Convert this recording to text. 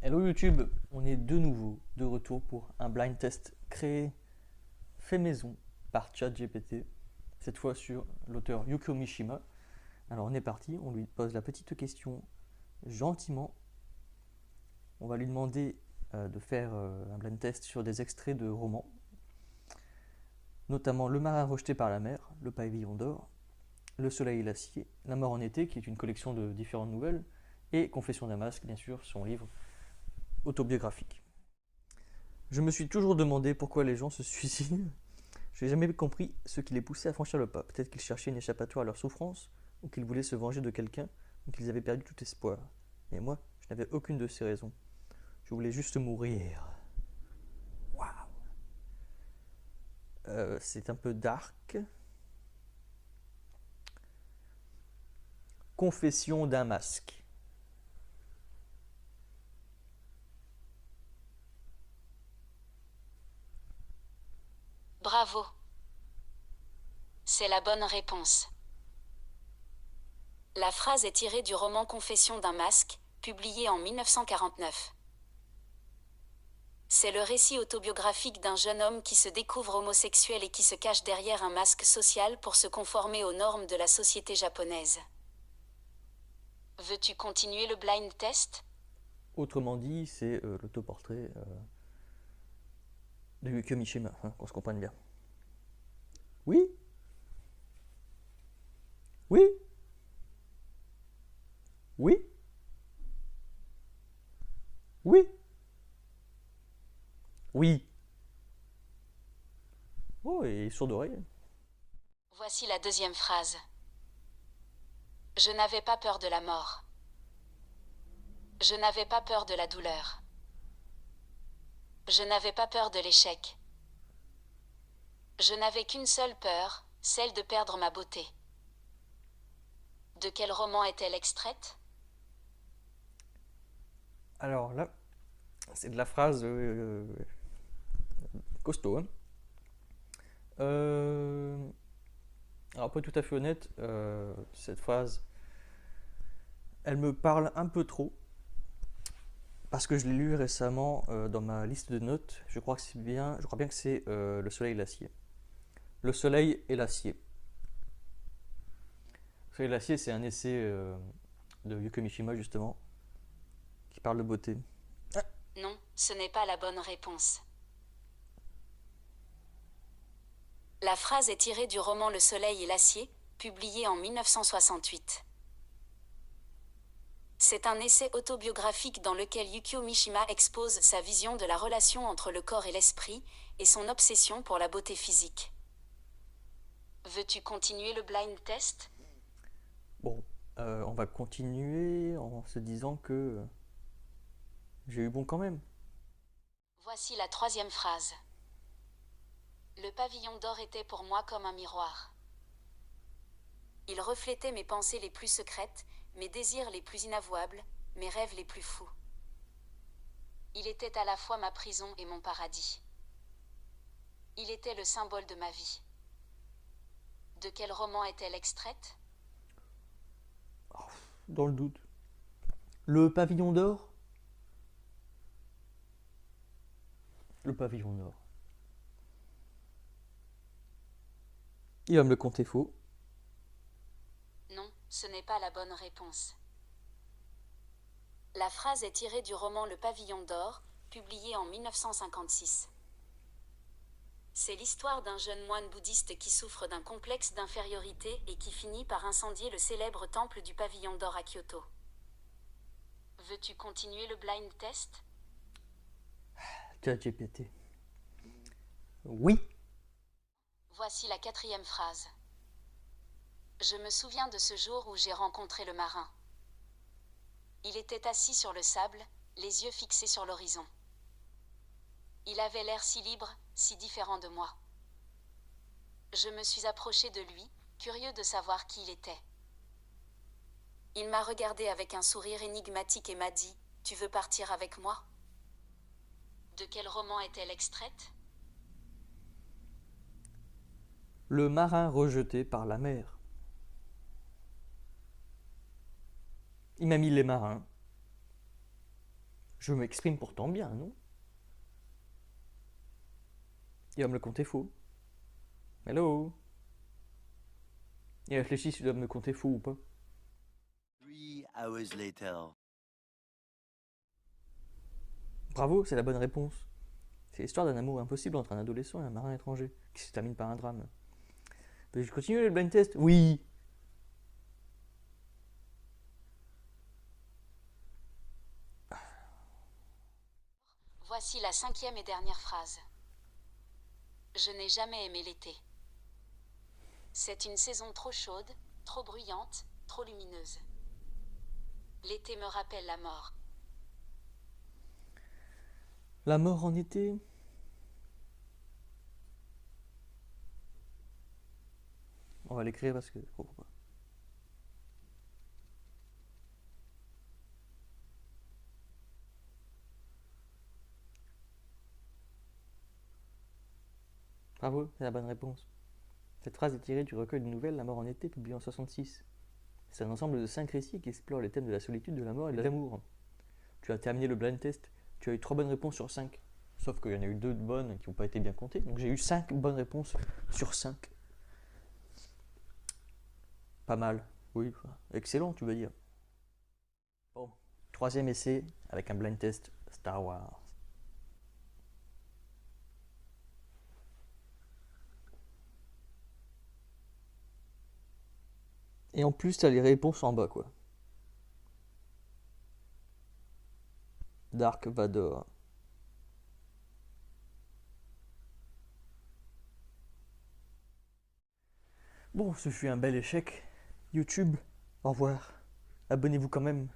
Hello YouTube, on est de nouveau de retour pour un blind test créé, fait maison par ChatGPT, cette fois sur l'auteur Yukio Mishima. Alors on est parti, on lui pose la petite question gentiment. On va lui demander de faire un blind test sur des extraits de romans, notamment Le marin rejeté par la mer, Le pavillon d'or, Le soleil et l'acier, La mort en été, qui est une collection de différentes nouvelles, et Confession d'un masque, bien sûr, son livre autobiographique. Je me suis toujours demandé pourquoi les gens se suicident. Je n'ai jamais compris ce qui les poussait à franchir le pas. Peut-être qu'ils cherchaient une échappatoire à leur souffrance, ou qu'ils voulaient se venger de quelqu'un, ou qu'ils avaient perdu tout espoir. Et moi, je n'avais aucune de ces raisons. Je voulais juste mourir. Waouh. C'est un peu dark. Confession d'un masque. Bravo. C'est la bonne réponse. La phrase est tirée du roman Confession d'un masque, publié en 1949. C'est le récit autobiographique d'un jeune homme qui se découvre homosexuel et qui se cache derrière un masque social pour se conformer aux normes de la société japonaise. Veux-tu continuer le blind test? Autrement dit, c'est l'autoportrait de Yukio Mishima, qu'on se comprenne bien. Oui? Oui? Oui? Oui? Oui. Oh, et sourd d'oreille. Voici la deuxième phrase. Je n'avais pas peur de la mort. Je n'avais pas peur de la douleur. Je n'avais pas peur de l'échec. Je n'avais qu'une seule peur, celle de perdre ma beauté. De quel roman est-elle extraite? Alors là, c'est de la phrase costaud. Hein. Alors, pour être tout à fait honnête, cette phrase, elle me parle un peu trop. Parce que je l'ai lu récemment dans ma liste de notes. Je crois bien que c'est Le soleil et l'acier. Le soleil et l'acier. Le soleil et l'acier, c'est un essai de Yukio Mishima, justement, qui parle de beauté. Non, ce n'est pas la bonne réponse. La phrase est tirée du roman Le soleil et l'acier, publié en 1968. C'est un essai autobiographique dans lequel Yukio Mishima expose sa vision de la relation entre le corps et l'esprit et son obsession pour la beauté physique. Veux-tu continuer le blind test? Bon, on va continuer en se disant que j'ai eu bon quand même. Voici la troisième phrase. Le pavillon d'or était pour moi comme un miroir. Il reflétait mes pensées les plus secrètes, mes désirs les plus inavouables, mes rêves les plus fous. Il était à la fois ma prison et mon paradis. Il était le symbole de ma vie. De quel roman est-elle extraite? Dans le doute. Le pavillon d'or? Le pavillon d'or. Il va me le compter faux. Non, ce n'est pas la bonne réponse. La phrase est tirée du roman Le pavillon d'or, publié en 1956. C'est l'histoire d'un jeune moine bouddhiste qui souffre d'un complexe d'infériorité et qui finit par incendier le célèbre temple du pavillon d'or à Kyoto. Veux-tu continuer le blind test? ChatGPT. Oui. Voici la quatrième phrase. Je me souviens de ce jour où j'ai rencontré le marin. Il était assis sur le sable, les yeux fixés sur l'horizon. Il avait l'air si libre, si différent de moi. Je me suis approché de lui, curieux de savoir qui il était. Il m'a regardé avec un sourire énigmatique et m'a dit « Tu veux partir avec moi ?» De quel roman est-elle extraite? Le marin rejeté par la mer. Il m'a mis les marins. Je m'exprime pourtant bien, non? Il va me le compter faux. Hello? Il réfléchit s'il doit me le compter faux ou pas. 3 hours later. Bravo, c'est la bonne réponse. C'est l'histoire d'un amour impossible entre un adolescent et un marin étranger, qui se termine par un drame. Peux-je continuer le blind test? Oui. Voici la 5e et dernière phrase. Je n'ai jamais aimé l'été. C'est une saison trop chaude, trop bruyante, trop lumineuse. L'été me rappelle la mort. La mort en été? On va l'écrire parce que... pourquoi pas. Bravo, c'est la bonne réponse. Cette phrase est tirée du recueil de nouvelles La mort en été, publié en 1966. C'est un ensemble de 5 récits qui explorent les thèmes de la solitude, de la mort et de l'amour. Tu as terminé le blind test, tu as eu 3 bonnes réponses sur 5. Sauf qu'il y en a eu 2 bonnes qui n'ont pas été bien comptées, donc j'ai eu 5 bonnes réponses sur 5. Pas mal, oui, excellent tu veux dire. Bon, 3e essai avec un blind test Star Wars. Et en plus, t'as les réponses en bas, quoi. Dark Vador. Bon, ce fut un bel échec. YouTube, au revoir. Abonnez-vous quand même.